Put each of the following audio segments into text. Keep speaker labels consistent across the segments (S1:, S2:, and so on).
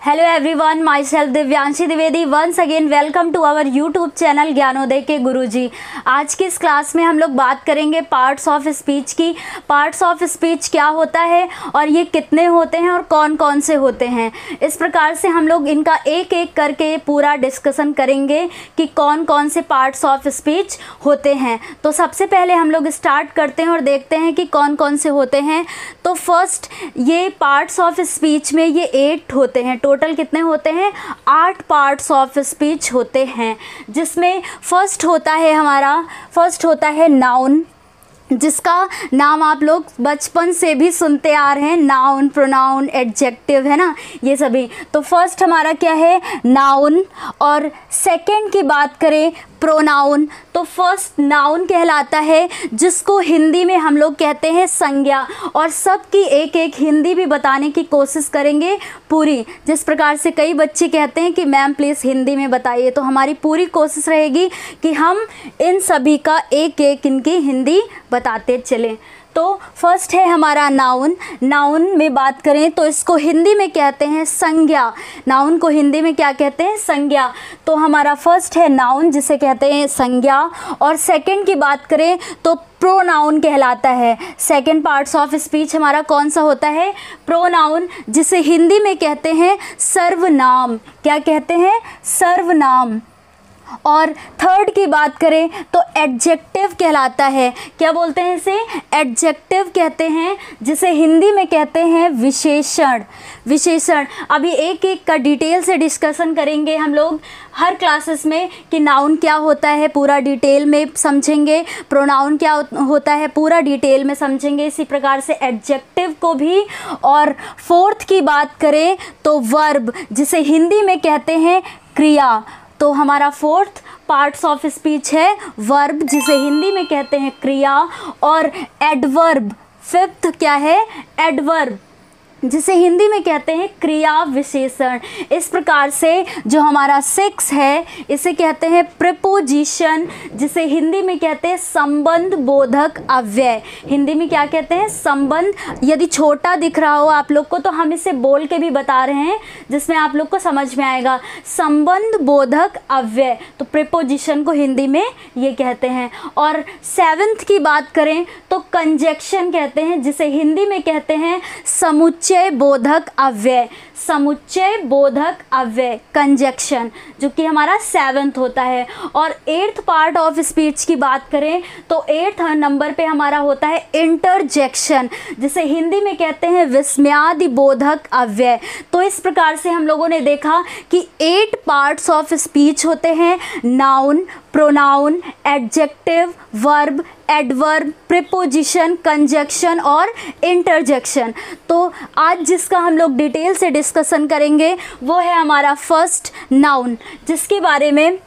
S1: Hello everyone, my self Divyanshi Dwivedi. Once again welcome to our YouTube channel Gyanoday के गुरुजी। आज की इस क्लास में हम लोग बात करेंगे पार्ट्स ऑफ स्पीच की। पार्ट्स ऑफ स्पीच क्या होता है और ये कितने होते हैं और कौन कौन से होते हैं। इस प्रकार से हम लोग इनका एक एक करके पूरा डिस्कशन करेंगे कि कौन कौन से पार्ट्स ऑफ स्पीच होते हैं। तो सबसे पहले हम लोग स्टार्ट करते हैं और देखते हैं कि कौन कौन से होते हैं। तो फर्स्ट, ये पार्ट्स ऑफ स्पीच में ये 8 होते हैं। टोटल कितने होते हैं? 8 पार्ट्स ऑफ स्पीच होते हैं, जिसमें फर्स्ट होता है नाउन, जिसका नाम आप लोग बचपन से भी सुनते आ रहे हैं। नाउन, प्रोनाउन, एडजेक्टिव, है ना, ये सभी। तो फर्स्ट हमारा क्या है? नाउन। और सेकंड की बात करें प्रोनाउन, तो फर्स्ट नाउन कहलाता है, जिसको हिंदी में हम लोग कहते हैं संज्ञा। और सबकी एक एक हिंदी भी बताने की कोशिश करेंगे पूरी। जिस प्रकार से कई बच्चे कहते हैं कि मैम प्लीज़ हिंदी में बताइए, तो हमारी पूरी कोशिश रहेगी कि हम इन सभी का एक एक इनकी हिंदी बताते चलें। तो फर्स्ट है हमारा नाउन। नाउन में बात करें तो इसको हिंदी में कहते हैं संज्ञा। नाउन को हिंदी में क्या कहते हैं? संज्ञा। तो हमारा फर्स्ट है नाउन, जिसे कहते हैं संज्ञा। और सेकंड की बात करें तो प्रोनाउन कहलाता है। सेकंड पार्ट्स ऑफ स्पीच हमारा कौन सा होता है? प्रोनाउन, जिसे हिंदी में कहते हैं सर्वनाम। क्या कहते हैं? सर्वनाम। और थर्ड की बात करें तो एडजेक्टिव कहलाता है। क्या बोलते हैं इसे? एडजेक्टिव कहते हैं, जिसे हिंदी में कहते हैं विशेषण। विशेषण अभी एक एक का डिटेल से डिस्कशन करेंगे हम लोग हर क्लासेस में कि नाउन क्या होता है पूरा डिटेल में समझेंगे, प्रोनाउन क्या होता है पूरा डिटेल में समझेंगे, इसी प्रकार से एडजेक्टिव को भी। और फोर्थ की बात करें तो वर्ब, जिसे हिंदी में कहते हैं क्रिया। तो हमारा फोर्थ पार्ट्स ऑफ स्पीच है वर्ब, जिसे हिंदी में कहते हैं क्रिया। और एडवर्ब, फिफ्थ क्या है? एडवर्ब, जिसे हिंदी में कहते हैं क्रिया विशेषण। इस प्रकार से जो हमारा 6 है, इसे कहते हैं प्रीपोजिशन, जिसे हिंदी में कहते हैं संबंध बोधक अव्यय। हिंदी में क्या कहते हैं? संबंध। यदि छोटा दिख रहा हो आप लोग को तो हम इसे बोल के भी बता रहे हैं, जिसमें आप लोग को समझ में आएगा। संबंध बोधक अव्यय, तो प्रीपोजिशन को हिंदी में ये कहते हैं। और 7th की बात करें तो कंजक्शन कहते हैं, जिसे हिंदी में कहते हैं समुच्चय बोधक अव्यय। समुच्चय बोधक अव्यय, कंजक्शन, जो कि हमारा 7th होता है। और 8th पार्ट ऑफ स्पीच की बात करें तो 8th नंबर पे हमारा होता है इंटरजेक्शन, जिसे हिंदी में कहते हैं विस्मयादि बोधक अव्यय। तो इस प्रकार से हम लोगों ने देखा कि 8 पार्ट्स ऑफ स्पीच होते हैं: noun, pronoun, adjective, verb, adverb, preposition, conjunction और इंटरजेक्शन। तो आज जिसका हम लोग डिटेल से डिस्कशन करेंगे वो है हमारा फर्स्ट नाउन, जिसके बारे में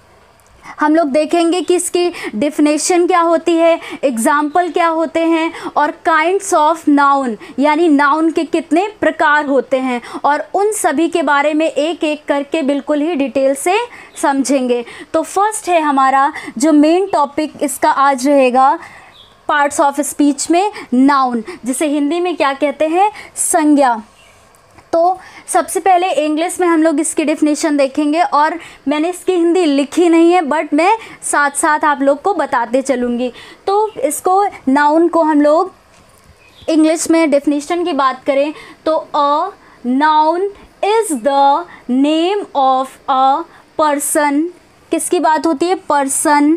S1: हम लोग देखेंगे कि इसकी डेफिनेशन क्या होती है, एग्जाम्पल क्या होते हैं, और काइंड्स ऑफ नाउन, यानी नाउन के कितने प्रकार होते हैं, और उन सभी के बारे में एक एक करके बिल्कुल ही डिटेल से समझेंगे। तो फर्स्ट है हमारा जो मेन टॉपिक इसका आज रहेगा पार्ट्स ऑफ स्पीच में, नाउन, जिसे हिंदी में क्या कहते हैं? संज्ञा। तो सबसे पहले इंग्लिश में हम लोग इसकी डेफिनेशन देखेंगे, और मैंने इसकी हिंदी लिखी नहीं है, बट मैं साथ साथ आप लोग को बताते चलूँगी। तो इसको नाउन को हम लोग इंग्लिश में डेफिनेशन की बात करें तो a noun is the name of a person. किसकी बात होती है? Person,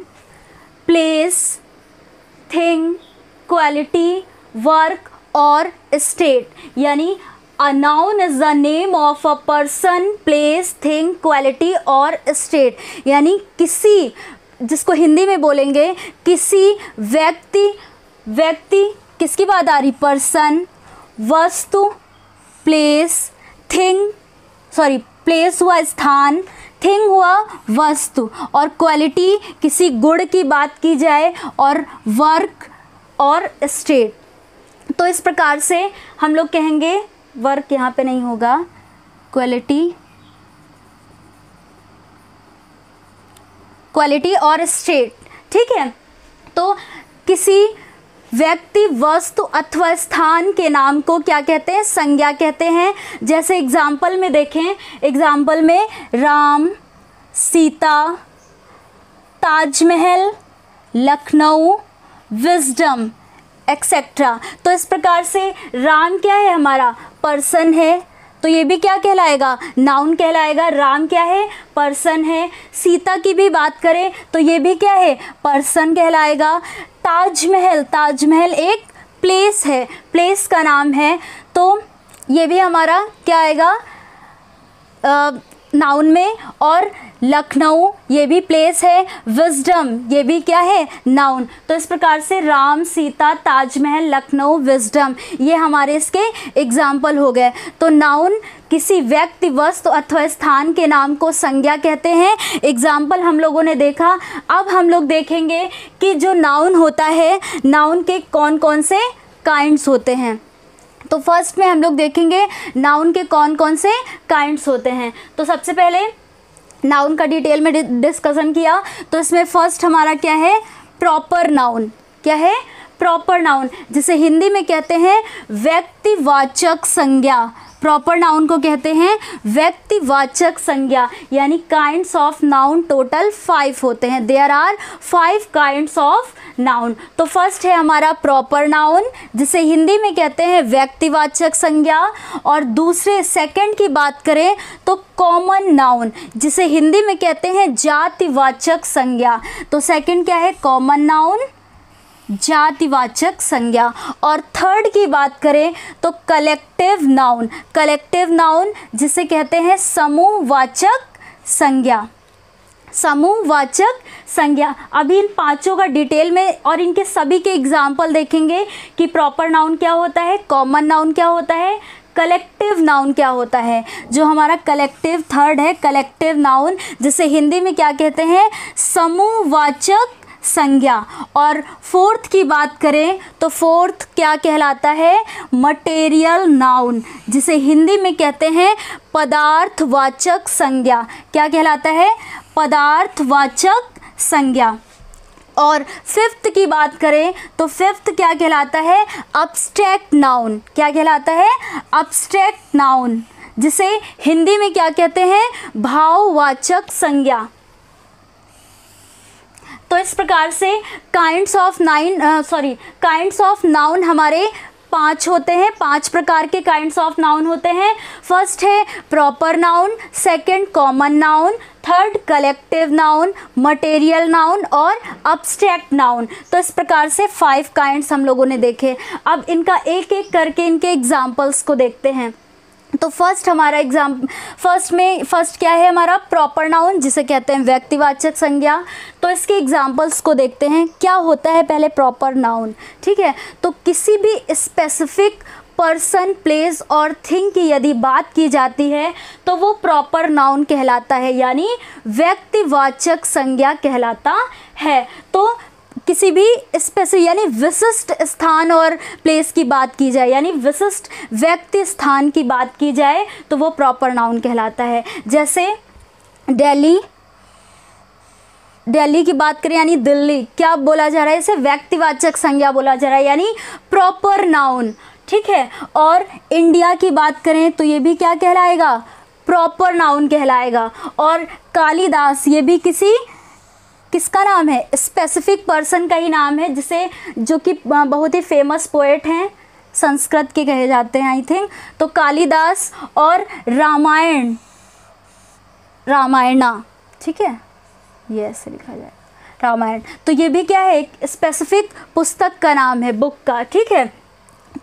S1: place, thing, quality, work और स्टेट। यानी A noun is the name of a person, place, thing, quality और state। यानी किसी, जिसको हिंदी में बोलेंगे किसी व्यक्ति किसकी बात आ रही? पर्सन, वस्तु, प्लेस, प्लेस हुआ स्थान, थिंग हुआ वस्तु, और क्वालिटी किसी गुण की बात की जाए, और वर्क और स्टेट। तो इस प्रकार से हम लोग कहेंगे, वर्क यहाँ पे नहीं होगा, क्वालिटी और स्टेट, ठीक है। तो किसी व्यक्ति, वस्तु अथवा स्थान के नाम को क्या कहते हैं? संज्ञा कहते हैं। जैसे एग्जाम्पल में देखें, एग्जाम्पल में राम, सीता, ताजमहल, लखनऊ, विजडम एक्सेट्रा। तो इस प्रकार से राम क्या है? हमारा पर्सन है, तो ये भी क्या कहलाएगा? नाउन कहलाएगा। राम क्या है? पर्सन है। सीता की भी बात करें तो ये भी क्या है? पर्सन कहलाएगा। ताजमहल, ताजमहल एक प्लेस है, प्लेस का नाम है, तो ये भी हमारा क्या आएगा? नाउन में। और लखनऊ ये भी प्लेस है। विजडम ये भी क्या है? नाउन। तो इस प्रकार से राम, सीता, ताजमहल, लखनऊ, विजडम ये हमारे इसके एग्जाम्पल हो गए। तो नाउन किसी व्यक्ति, वस्तु अथवा स्थान के नाम को संज्ञा कहते हैं। एग्जाम्पल हम लोगों ने देखा। अब हम लोग देखेंगे कि जो नाउन होता है, नाउन के कौन कौन से काइंड्स होते हैं। तो फर्स्ट में हम लोग देखेंगे नाउन के कौन कौन से काइंड्स होते हैं। तो सबसे पहले नाउन का डिटेल में डिस्कशन किया, तो इसमें फर्स्ट हमारा क्या है? Proper noun. क्या है? प्रॉपर नाउन, जिसे हिंदी में कहते हैं व्यक्तिवाचक संज्ञा। प्रॉपर नाउन को कहते हैं व्यक्तिवाचक संज्ञा, यानी काइंड्स ऑफ नाउन टोटल 5 होते हैं। There are 5 kinds of noun. तो फर्स्ट है हमारा प्रॉपर नाउन, जिसे हिंदी में कहते हैं व्यक्तिवाचक संज्ञा। और दूसरे सेकंड की बात करें तो कॉमन नाउन, जिसे हिंदी में कहते हैं जातिवाचक संज्ञा। तो सेकंड क्या है? कॉमन नाउन, जातिवाचक संज्ञा। और थर्ड की बात करें तो कलेक्टिव नाउन, कलेक्टिव नाउन जिसे कहते हैं समूहवाचक संज्ञा, समूहवाचक संज्ञा। अभी इन पांचों का डिटेल में और इनके सभी के एग्जाम्पल देखेंगे कि प्रॉपर नाउन क्या होता है, कॉमन नाउन क्या होता है, कलेक्टिव नाउन क्या होता है। जो हमारा कलेक्टिव थर्ड है, कलेक्टिव नाउन, जिसे हिंदी में क्या कहते हैं? समूहवाचक संज्ञा। और फोर्थ की बात करें तो फोर्थ क्या कहलाता है? मटेरियल नाउन, जिसे हिंदी में कहते हैं पदार्थवाचक संज्ञा। क्या कहलाता है? पदार्थवाचक संज्ञा। और फिफ्थ की बात करें तो फिफ्थ क्या कहलाता है? Abstract noun. क्या कहलाता है? अब्स्ट्रैक्ट नाउन, जिसे हिंदी में क्या कहते हैं? भाववाचक संज्ञा। तो इस प्रकार से काइंड्स ऑफ नाउन हमारे 5 होते हैं। 5 प्रकार के काइंड्स ऑफ नाउन होते हैं। फर्स्ट है proper noun, second common noun, third collective noun, material noun और अब्स्ट्रैक्ट नाउन। तो इस प्रकार से 5 काइंड्स हम लोगों ने देखे। अब इनका एक एक करके इनके एग्जाम्पल्स को देखते हैं। तो फर्स्ट हमारा फर्स्ट क्या है? हमारा प्रॉपर नाउन, जिसे कहते हैं व्यक्तिवाचक संज्ञा। तो इसके एग्जाम्पल्स को देखते हैं। क्या होता है पहले प्रॉपर नाउन? ठीक है, तो किसी भी स्पेसिफिक पर्सन, प्लेस और थिंग की यदि बात की जाती है तो वो प्रॉपर नाउन कहलाता है, यानी व्यक्तिवाचक संज्ञा कहलाता है। तो किसी भी स्पेसिफिक यानी विशिष्ट स्थान और प्लेस की बात की जाए, यानी विशिष्ट व्यक्ति स्थान की बात की जाए तो वो प्रॉपर नाउन कहलाता है। जैसे दिल्ली की बात करें, यानी दिल्ली, क्या बोला जा रहा है? इसे व्यक्तिवाचक संज्ञा बोला जा रहा है, यानी प्रॉपर नाउन। ठीक है। और इंडिया की बात करें तो ये भी क्या कहलाएगा? प्रॉपर नाउन कहलाएगा। और कालिदास, ये भी किसका नाम है? स्पेसिफिक पर्सन का ही नाम है, जिसे जो कि बहुत ही फेमस पोएट हैं, संस्कृत के कहे जाते हैं आई थिंक। तो कालिदास और रामायणा, ठीक है, ये ऐसे लिखा जाए रामायण। तो ये भी क्या है? एक स्पेसिफिक पुस्तक का नाम है, बुक का। ठीक है,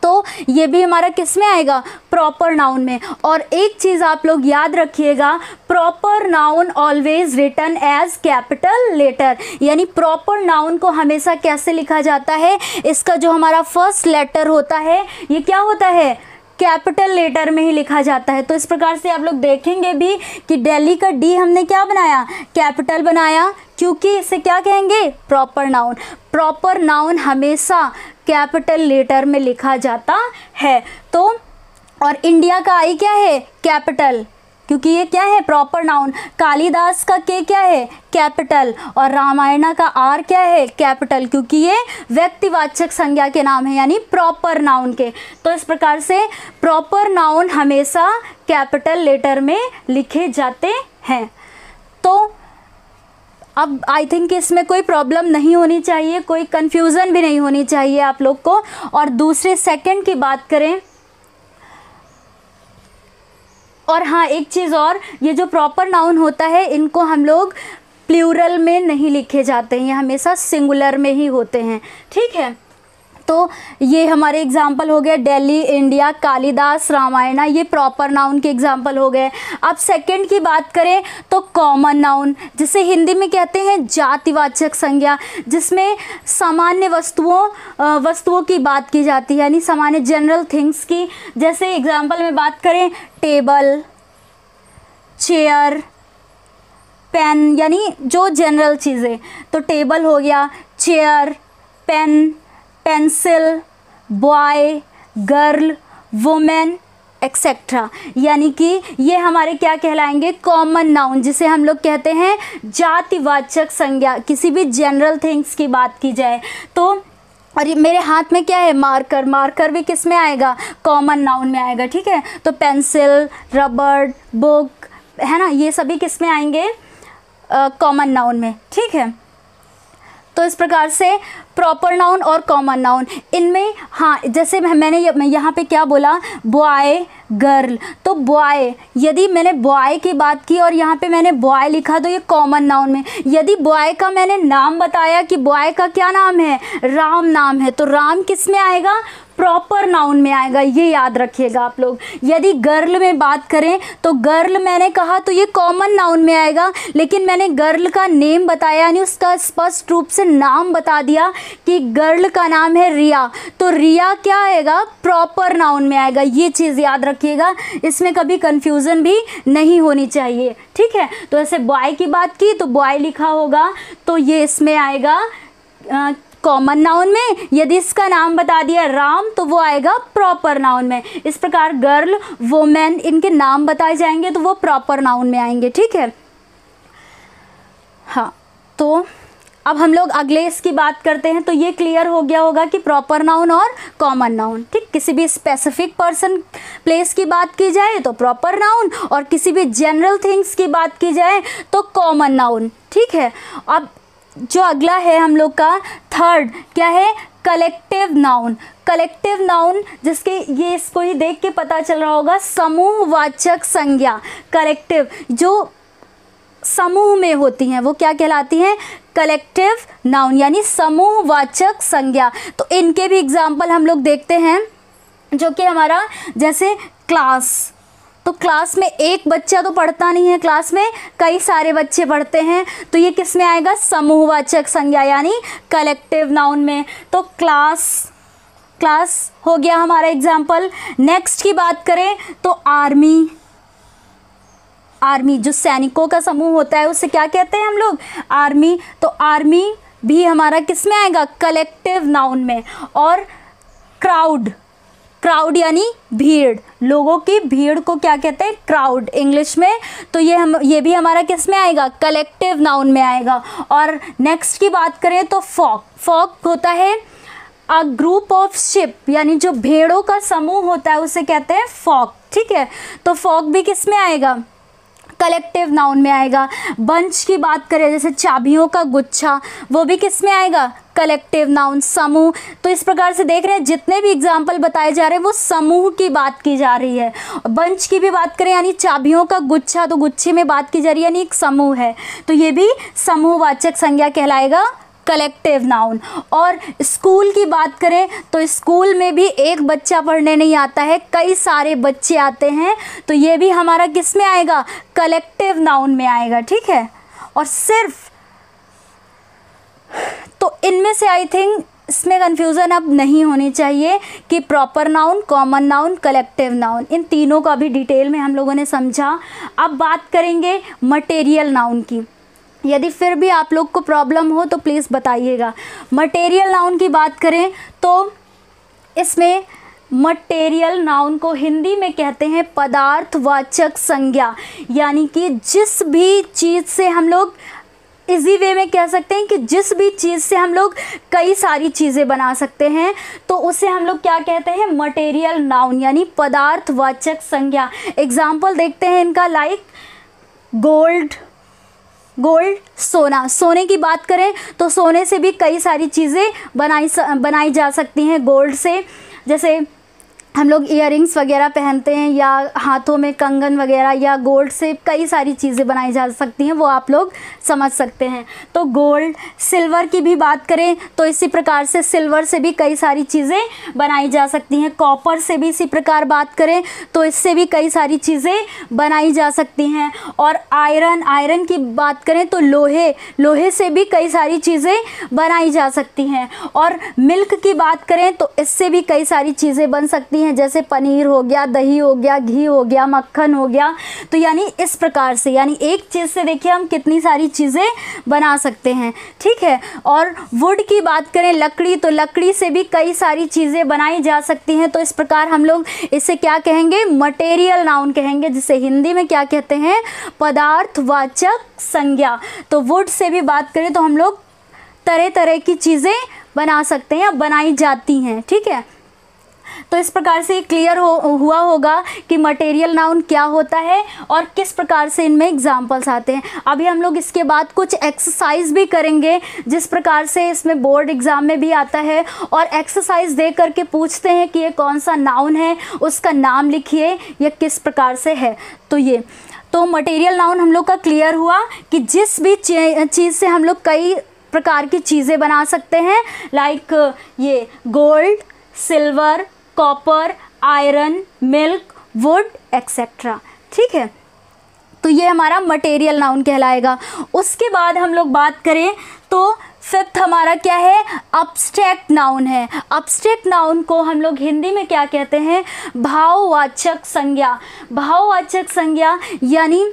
S1: तो ये भी हमारा किस में आएगा? प्रॉपर नाउन में। और एक चीज़ आप लोग याद रखिएगा, proper noun always written as capital letter, यानी प्रॉपर नाउन को हमेशा कैसे लिखा जाता है? इसका जो हमारा फर्स्ट लेटर होता है ये क्या होता है? कैपिटल लेटर में ही लिखा जाता है। तो इस प्रकार से आप लोग देखेंगे भी कि दिल्ली का डी हमने क्या बनाया? कैपिटल बनाया, क्योंकि इसे क्या कहेंगे? Proper noun. प्रॉपर नाउन हमेशा कैपिटल लेटर में लिखा जाता है। तो और इंडिया का आई क्या है? कैपिटल, क्योंकि ये क्या है, प्रॉपर नाउन। कालिदास का के क्या है, कैपिटल, और रामायण का आर क्या है, कैपिटल, क्योंकि ये व्यक्तिवाचक संज्ञा के नाम है, यानी प्रॉपर नाउन के। तो इस प्रकार से प्रॉपर नाउन हमेशा कैपिटल लेटर में लिखे जाते हैं। तो अब आई थिंक इसमें कोई प्रॉब्लम नहीं होनी चाहिए, कोई कन्फ्यूज़न भी नहीं होनी चाहिए आप लोग को। और दूसरे सेकंड की बात करें, और हाँ एक चीज़ और, ये जो प्रॉपर नाउन होता है इनको हम लोग प्लूरल में नहीं लिखे जाते हैं, ये हमेशा सिंगुलर में ही होते हैं, ठीक है। तो ये हमारे एग्जाम्पल हो गए दिल्ली, इंडिया, कालिदास, रामायण, ये प्रॉपर नाउन के एग्जाम्पल हो गए। अब सेकंड की बात करें तो कॉमन नाउन, जिसे हिंदी में कहते हैं जातिवाचक संज्ञा, जिसमें सामान्य वस्तुओं की बात की जाती है, यानी सामान्य जनरल थिंग्स की। जैसे एग्जाम्पल में बात करें टेबल, चेयर, पेन, यानी जो जनरल चीज़ें, तो टेबल हो गया, chair, pen, pencil, boy, girl, women, etcetera, यानी कि ये हमारे क्या कहलाएंगे, कॉमन नाउन, जिसे हम लोग कहते हैं जातिवाचक संज्ञा, किसी भी जनरल थिंग्स की बात की जाए तो। और ये मेरे हाथ में क्या है, मार्कर, मार्कर भी किस में आएगा, कॉमन नाउन में आएगा, ठीक है। तो पेंसिल, रबड़, बुक, है ना, ये सभी किस में आएंगे, कॉमन नाउन में, ठीक है। तो इस प्रकार से प्रॉपर नाउन और कॉमन नाउन, इनमें हाँ जैसे मैंने यहाँ पे क्या बोला, बॉय, गर्ल, तो बॉय, यदि मैंने बॉय की बात की और यहाँ पे मैंने बॉय लिखा तो ये कॉमन नाउन में। यदि बॉय का मैंने नाम बताया कि बॉय का क्या नाम है, राम नाम है, तो राम किस में आएगा, प्रॉपर नाउन में आएगा, ये याद रखिएगा आप लोग। यदि गर्ल में बात करें तो गर्ल मैंने कहा तो ये कॉमन नाउन में आएगा, लेकिन मैंने गर्ल का नेम बताया, यानी उसका स्पष्ट रूप से नाम बता दिया कि गर्ल का नाम है रिया, तो रिया क्या आएगा, प्रॉपर नाउन में आएगा। ये चीज़ याद रखिएगा, इसमें कभी कंफ्यूजन भी नहीं होनी चाहिए, ठीक है। तो ऐसे बॉय की बात की तो बॉय लिखा होगा, तो ये इसमें आएगा कॉमन नाउन में। यदि इसका नाम बता दिया राम तो वो आएगा प्रॉपर नाउन में। इस प्रकार गर्ल, वुमेन, इनके नाम बताए जाएंगे तो वो प्रॉपर नाउन में आएंगे, ठीक है। हाँ, तो अब हम लोग अगले इसकी बात करते हैं। तो ये क्लियर हो गया होगा कि प्रॉपर नाउन और कॉमन नाउन, ठीक। किसी भी स्पेसिफिक पर्सन, प्लेस की बात की जाए तो प्रॉपर नाउन, और किसी भी जनरल थिंग्स की बात की जाए तो कॉमन नाउन, ठीक है। अब जो अगला है हम लोग का थर्ड क्या है, कलेक्टिव नाउन। कलेक्टिव नाउन, जिसके ये इसको ही देख के पता चल रहा होगा, समूहवाचक संज्ञा। कलेक्टिव जो समूह में होती हैं वो क्या कहलाती हैं, कलेक्टिव नाउन, यानी समूहवाचक संज्ञा। तो इनके भी एग्जाम्पल हम लोग देखते हैं, जो कि हमारा जैसे क्लास, तो क्लास में एक बच्चा तो पढ़ता नहीं है, क्लास में कई सारे बच्चे पढ़ते हैं, तो ये किस में आएगा, समूहवाचक संज्ञा, यानी कलेक्टिव नाउन में। तो क्लास हो गया हमारा एग्जाम्पल। नेक्स्ट की बात करें तो आर्मी, जो सैनिकों का समूह होता है उसे क्या कहते हैं हम लोग, आर्मी। तो आर्मी भी हमारा किस में आएगा, कलेक्टिव नाउन में। और क्राउड यानी भीड़, लोगों की भीड़ को क्या कहते हैं, क्राउड इंग्लिश में। तो ये भी हमारा किस में आएगा, कलेक्टिव नाउन में आएगा। और नेक्स्ट की बात करें तो फॉक होता है अ ग्रुप ऑफ शिप, यानी जो भेड़ों का समूह होता है उसे कहते हैं फॉक, ठीक है। तो फॉक भी किस में आएगा, कलेक्टिव नाउन में आएगा। बंच की बात करें जैसे चाबियों का गुच्छा, वो भी किस में आएगा, कलेक्टिव नाउन, समूह। तो इस प्रकार से देख रहे हैं जितने भी एग्जाम्पल बताए जा रहे हैं वो समूह की बात की जा रही है। बंच की भी बात करें यानी चाबियों का गुच्छा, तो गुच्छे में बात की जा रही है, यानी एक समूह है, तो ये भी समूहवाचक संज्ञा कहलाएगा, कलेक्टिव नाउन। और स्कूल की बात करें तो स्कूल में भी एक बच्चा पढ़ने नहीं आता है, कई सारे बच्चे आते हैं, तो ये भी हमारा किस में आएगा, कलेक्टिव नाउन में आएगा, ठीक है। और सिर्फ तो इनमें से आई थिंक इसमें कन्फ्यूज़न अब नहीं होनी चाहिए कि proper noun, common noun, collective noun, इन तीनों का भी डिटेल में हम लोगों ने समझा। अब बात करेंगे मटेरियल नाउन की। यदि फिर भी आप लोग को प्रॉब्लम हो तो प्लीज़ बताइएगा। मटेरियल नाउन की बात करें तो इसमें मटेरियल नाउन को हिंदी में कहते हैं पदार्थवाचक संज्ञा, यानी कि जिस भी चीज़ से हम लोग इजी वे में कह सकते हैं कि जिस भी चीज़ से हम लोग कई सारी चीज़ें बना सकते हैं तो उसे हम लोग क्या कहते हैं, मटेरियल नाउन यानी पदार्थवाचक संज्ञा। एग्जाम्पल देखते हैं इनका, लाइक गोल्ड, सोना। सोने की बात करें तो सोने से भी कई सारी चीज़ें बनाई जा सकती हैं गोल्ड से, जैसे हम लोग इयररिंग्स वगैरह पहनते हैं या हाथों में कंगन वगैरह, या गोल्ड से कई सारी चीज़ें बनाई जा सकती हैं, वो आप लोग समझ सकते हैं। तो गोल्ड, सिल्वर की भी बात करें तो इसी प्रकार से सिल्वर से भी कई सारी चीज़ें बनाई जा सकती हैं। कॉपर से भी इसी प्रकार बात करें तो इससे भी कई सारी चीज़ें बनाई जा सकती हैं। और आयरन की बात करें तो लोहे से भी कई सारी चीज़ें बनाई जा सकती हैं। और मिल्क की बात करें तो इससे भी कई सारी चीज़ें बन सकती हैं, जैसे पनीर हो गया, दही हो गया, घी हो गया, मक्खन हो गया। तो यानी इस प्रकार से, यानी एक चीज़ से देखिए हम कितनी सारी चीज़ें बना सकते हैं, ठीक है। और वुड की बात करें, लकड़ी, तो लकड़ी से भी कई सारी चीज़ें बनाई जा सकती हैं। तो इस प्रकार हम लोग इसे क्या कहेंगे, मटेरियल नाउन कहेंगे, जिसे हिंदी में क्या कहते हैं, पदार्थवाचक संज्ञा। तो वुड से भी बात करें तो हम लोग तरह तरह की चीज़ें बना सकते हैं, बनाई जाती हैं, ठीक है। तो इस प्रकार से क्लियर हुआ होगा कि मटेरियल नाउन क्या होता है और किस प्रकार से इनमें एग्जाम्पल्स आते हैं। अभी हम लोग इसके बाद कुछ एक्सरसाइज भी करेंगे, जिस प्रकार से इसमें बोर्ड एग्ज़ाम में भी आता है, और एक्सरसाइज दे करके पूछते हैं कि ये कौन सा नाउन है, उसका नाम लिखिए, या किस प्रकार से है। तो मटेरियल नाउन हम लोग का क्लियर हुआ कि जिस भी चीज़ से हम लोग कई प्रकार की चीज़ें बना सकते हैं, लाइक ये gold, silver, copper, iron, milk, would etcetera, ठीक है। तो ये हमारा मटेरियल नाउन कहलाएगा। उसके बाद हम लोग बात करें तो फिफ्थ हमारा क्या है, अब्स्ट्रैक्ट नाउन है। अब्स्ट्रैक्ट नाउन को हम लोग हिंदी में क्या कहते हैं, भाववाचक संज्ञा। भाववाचक संज्ञा यानी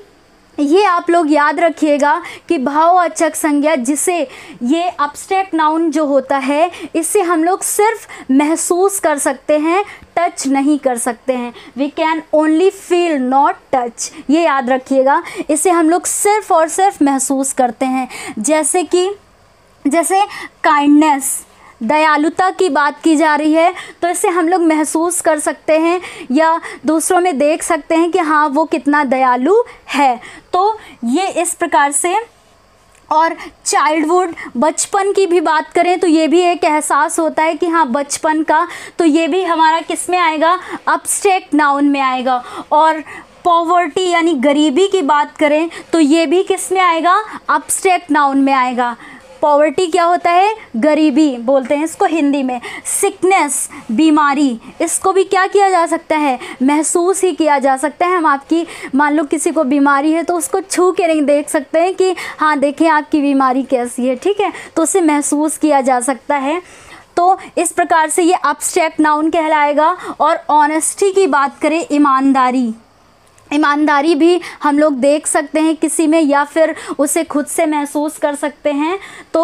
S1: ये आप लोग याद रखिएगा कि भाववाचक संज्ञा, जिसे ये अब्स्ट्रैक्ट नाउन जो होता है, इसे हम लोग सिर्फ महसूस कर सकते हैं, टच नहीं कर सकते हैं। We can only feel not touch, ये याद रखिएगा। इसे हम लोग सिर्फ और सिर्फ महसूस करते हैं। जैसे काइंडनेस, दयालुता की बात की जा रही है तो इसे हम लोग महसूस कर सकते हैं या दूसरों में देख सकते हैं कि हाँ वो कितना दयालु है। तो ये इस प्रकार से। और चाइल्डहुड, बचपन की भी बात करें तो ये भी एक एहसास होता है कि हाँ बचपन का, तो ये भी हमारा किस में आएगा, अब्स्ट्रैक्ट नाउन में आएगा। और पॉवर्टी यानी गरीबी की बात करें तो ये भी किस में आएगा, अब्स्ट्रैक्ट नाउन में आएगा। पॉवर्टी क्या होता है, गरीबी बोलते हैं इसको हिंदी में। सिकनेस, बीमारी, इसको भी क्या किया जा सकता है, महसूस ही किया जा सकता है। हम आपकी, मान लो किसी को बीमारी है तो उसको छू के नहीं देख सकते हैं कि हाँ देखें आपकी बीमारी कैसी है, ठीक है, तो उसे महसूस किया जा सकता है। तो इस प्रकार से ये अब्स्ट्रैक्ट नाउन कहलाएगा। और ऑनेस्टी की बात करें, ईमानदारी भी हम लोग देख सकते हैं किसी में, या फिर उसे खुद से महसूस कर सकते हैं। तो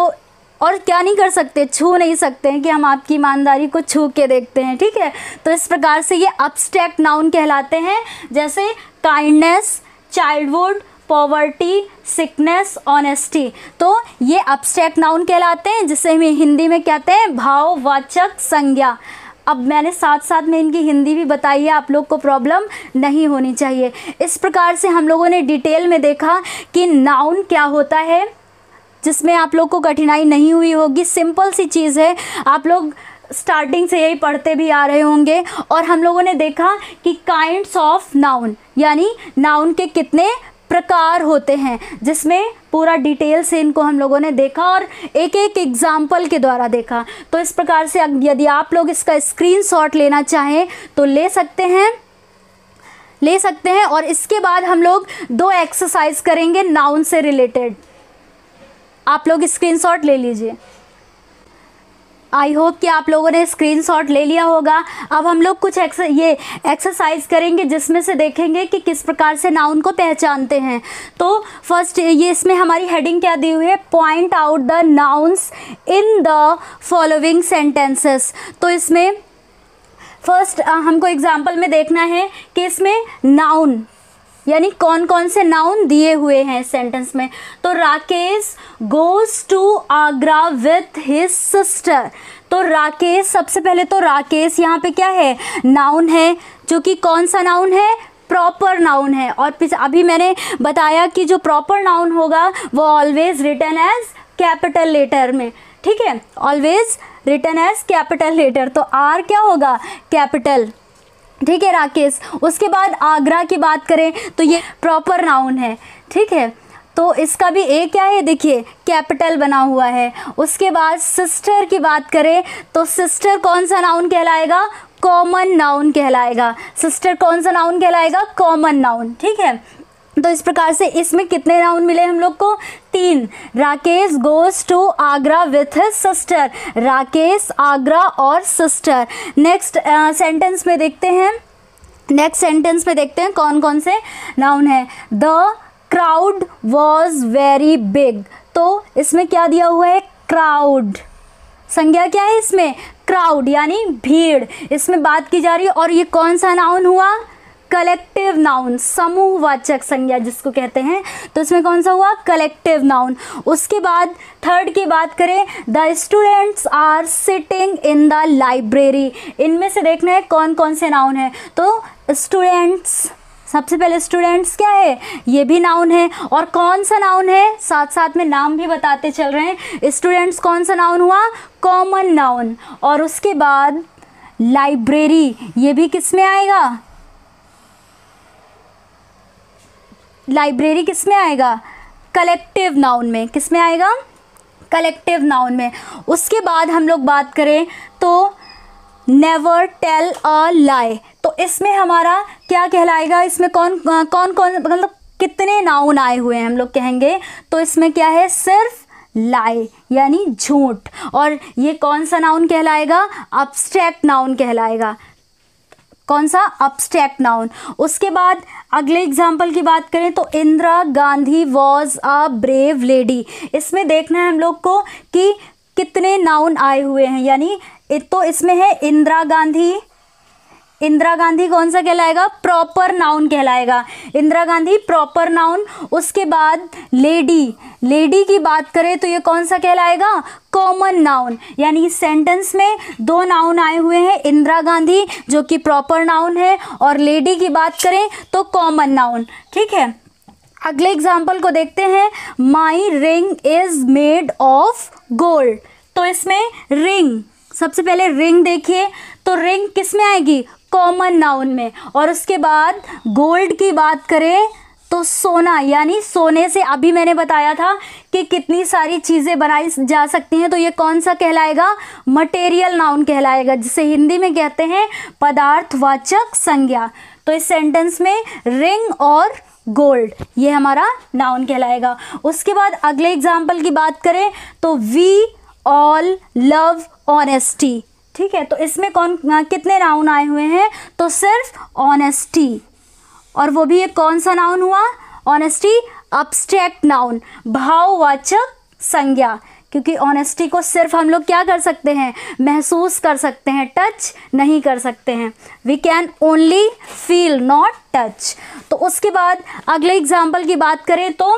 S1: और क्या नहीं कर सकते, छू नहीं सकते हैं कि हम आपकी ईमानदारी को छू के देखते हैं, ठीक है। तो इस प्रकार से ये अब्स्ट्रैक्ट नाउन कहलाते हैं, जैसे kindness, childhood, poverty, sickness, honesty. तो ये अब्स्ट्रैक्ट नाउन कहलाते हैं, जिसे हम हिंदी में कहते हैं भाववाचक संज्ञा। अब मैंने साथ साथ में इनकी हिंदी भी बताई है, आप लोग को प्रॉब्लम नहीं होनी चाहिए। इस प्रकार से हम लोगों ने डिटेल में देखा कि नाउन क्या होता है, जिसमें आप लोग को कठिनाई नहीं हुई होगी। सिंपल सी चीज़ है, आप लोग स्टार्टिंग से यही पढ़ते भी आ रहे होंगे। और हम लोगों ने देखा कि काइंड्स ऑफ नाउन, यानी नाउन के कितने प्रकार होते हैं, जिसमें पूरा डिटेल से इनको हम लोगों ने देखा और एक एक एग्जाम्पल के द्वारा देखा। तो इस प्रकार से यदि आप लोग इसका स्क्रीनशॉट लेना चाहें तो ले सकते हैं। और इसके बाद हम लोग 2 एक्सरसाइज करेंगे नाउन से रिलेटेड। आप लोग स्क्रीनशॉट ले लीजिए। आई होप कि आप लोगों ने स्क्रीनशॉट ले लिया होगा। अब हम लोग कुछ एक्सरसाइज करेंगे, जिसमें से देखेंगे कि किस प्रकार से नाउन को पहचानते हैं। तो फर्स्ट ये, इसमें हमारी हेडिंग क्या दी हुई है, point out the nouns in the following sentences. तो इसमें फर्स्ट हमको एग्जाम्पल में देखना है कि इसमें नाउन यानी कौन कौन से नाउन दिए हुए हैं सेंटेंस में। तो Rakesh goes to Agra with his sister. तो राकेश, सबसे पहले तो राकेश यहाँ पे क्या है, नाउन है, जो कि कौन सा नाउन है, प्रॉपर नाउन है। और अभी मैंने बताया कि जो प्रॉपर नाउन होगा वो always written as capital letter में, ठीक है, always written as capital letter. तो आर क्या होगा, कैपिटल, ठीक है, राकेश। उसके बाद आगरा की बात करें तो ये प्रॉपर नाउन है, ठीक है, तो इसका भी ए क्या है, देखिए कैपिटल बना हुआ है। उसके बाद सिस्टर की बात करें तो सिस्टर कौन सा नाउन कहलाएगा, कॉमन नाउन कहलाएगा। सिस्टर कौन सा नाउन कहलाएगा, कॉमन नाउन, ठीक है। तो इस प्रकार से इसमें कितने नाउन मिले हम लोग को, 3। Rakesh goes to Agra with his sister, Rakesh, Agra और सिस्टर। नेक्स्ट सेंटेंस में देखते हैं, नेक्स्ट सेंटेंस में देखते हैं कौन कौन से नाउन है। The crowd was very big. तो इसमें क्या दिया हुआ है, क्राउड, संज्ञा क्या है इसमें, क्राउड यानी भीड़, इसमें बात की जा रही है। और ये कौन सा नाउन हुआ, कलेक्टिव नाउन, समूहवाचक संज्ञा जिसको कहते हैं। तो इसमें कौन सा हुआ, कलेक्टिव नाउन। उसके बाद थर्ड की बात करें, the students are sitting in the library. इनमें से देखना है कौन कौन से नाउन है। तो स्टूडेंट्स, सबसे पहले स्टूडेंट्स क्या है, ये भी नाउन है। और कौन सा नाउन है, साथ साथ में नाम भी बताते चल रहे हैं। स्टूडेंट्स कौन सा नाउन हुआ, कॉमन नाउन। और उसके बाद लाइब्रेरी, ये भी किस में आएगा, लाइब्रेरी किस में आएगा, कलेक्टिव नाउन में, किस में आएगा, कलेक्टिव नाउन में। उसके बाद हम लोग बात करें तो नेवर टेल अ लाई। तो इसमें हमारा क्या कहलाएगा, इसमें कौन कौन कौन मतलब कितने नाउन आए हुए हैं हम लोग कहेंगे। तो इसमें क्या है, सिर्फ लाई यानी झूठ। और ये कौन सा नाउन कहलाएगा, अब्स्ट्रैक्ट नाउन कहलाएगा। कौन सा, अब्स्ट्रैक्ट नाउन। उसके बाद अगले एग्जाम्पल की बात करें तो Indira Gandhi was a brave lady. इसमें देखना है हम लोग को कि कितने नाउन आए हुए हैं, यानी तो इसमें है इंदिरा गांधी, इंदिरा गांधी कौन सा कहलाएगा, प्रॉपर नाउन कहलाएगा, इंदिरा गांधी प्रॉपर नाउन। उसके बाद लेडी, लेडी की बात करें तो ये कौन सा कहलाएगा, कॉमन नाउन। यानी इस सेंटेंस में 2 नाउन आए हुए हैं, इंदिरा गांधी जो कि प्रॉपर नाउन है और लेडी की बात करें तो कॉमन नाउन, ठीक है। अगले एग्जाम्पल को देखते हैं, my ring is made of gold. तो इसमें रिंग, सबसे पहले रिंग देखिए तो रिंग किस में आएगी, कॉमन नाउन में। और उसके बाद गोल्ड की बात करें तो सोना, यानी सोने से अभी मैंने बताया था कि कितनी सारी चीज़ें बनाई जा सकती हैं। तो ये कौन सा कहलाएगा, मटेरियल नाउन कहलाएगा, जिसे हिंदी में कहते हैं पदार्थवाचक संज्ञा। तो इस सेंटेंस में रिंग और गोल्ड ये हमारा नाउन कहलाएगा। उसके बाद अगले एग्जाम्पल की बात करें तो वी ऑल लव ऑनेस्टी, ठीक है। तो इसमें कौन कितने नाउन आए हुए हैं, तो सिर्फ ऑनेस्टी। और वो भी एक कौन सा नाउन हुआ, ऑनेस्टी अब्स्ट्रैक्ट नाउन, भाववाचक संज्ञा, क्योंकि ऑनेस्टी को सिर्फ हम लोग क्या कर सकते हैं, महसूस कर सकते हैं, टच नहीं कर सकते हैं। We can only feel not touch. तो उसके बाद अगले एग्जाम्पल की बात करें तो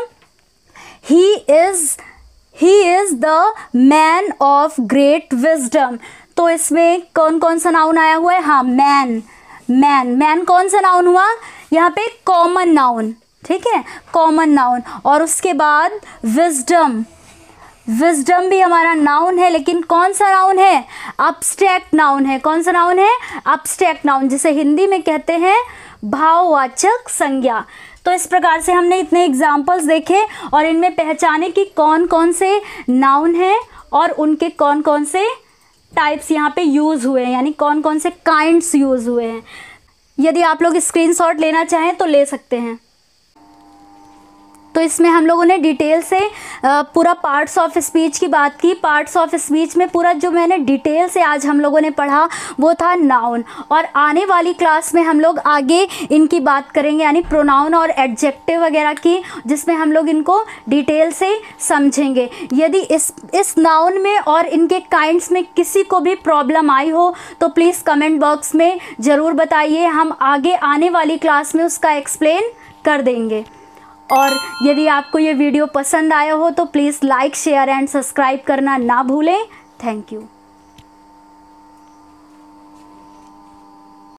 S1: he is the man of great wisdom. तो इसमें कौन कौन सा नाउन आया हुआ है, हाँ मैन, मैन कौन सा नाउन हुआ, यहाँ पे कॉमन नाउन, ठीक है, कॉमन नाउन। और उसके बाद विजडम, विजडम भी हमारा नाउन है, लेकिन कौन सा नाउन है, अब्स्ट्रैक्ट नाउन है। कौन सा नाउन है, अब्स्ट्रैक्ट नाउन, जिसे हिंदी में कहते हैं भाववाचक संज्ञा। तो इस प्रकार से हमने इतने एग्जाम्पल्स देखे और इनमें पहचाने कि कौन कौन से नाउन हैं और उनके कौन कौन से टाइप्स यहाँ पे यूज़ हुए हैं, यानी कौन कौन से काइंड्स यूज़ हुए हैं। यदि आप लोग स्क्रीनशॉट लेना चाहें तो ले सकते हैं। तो इसमें हम लोगों ने डिटेल से पूरा पार्ट्स ऑफ स्पीच की बात की। पार्ट्स ऑफ स्पीच में पूरा जो मैंने डिटेल से आज हम लोगों ने पढ़ा वो था नाउन, और आने वाली क्लास में हम लोग आगे इनकी बात करेंगे, यानी प्रोनाउन और एडजेक्टिव वगैरह की, जिसमें हम लोग इनको डिटेल से समझेंगे। यदि इस नाउन में और इनके काइंड्स में किसी को भी प्रॉब्लम आई हो तो प्लीज़ कमेंट बॉक्स में ज़रूर बताइए, हम आगे आने वाली क्लास में उसका एक्सप्लेन कर देंगे। और यदि आपको ये वीडियो पसंद आया हो तो please like, share and subscribe करना ना भूलें। Thank you.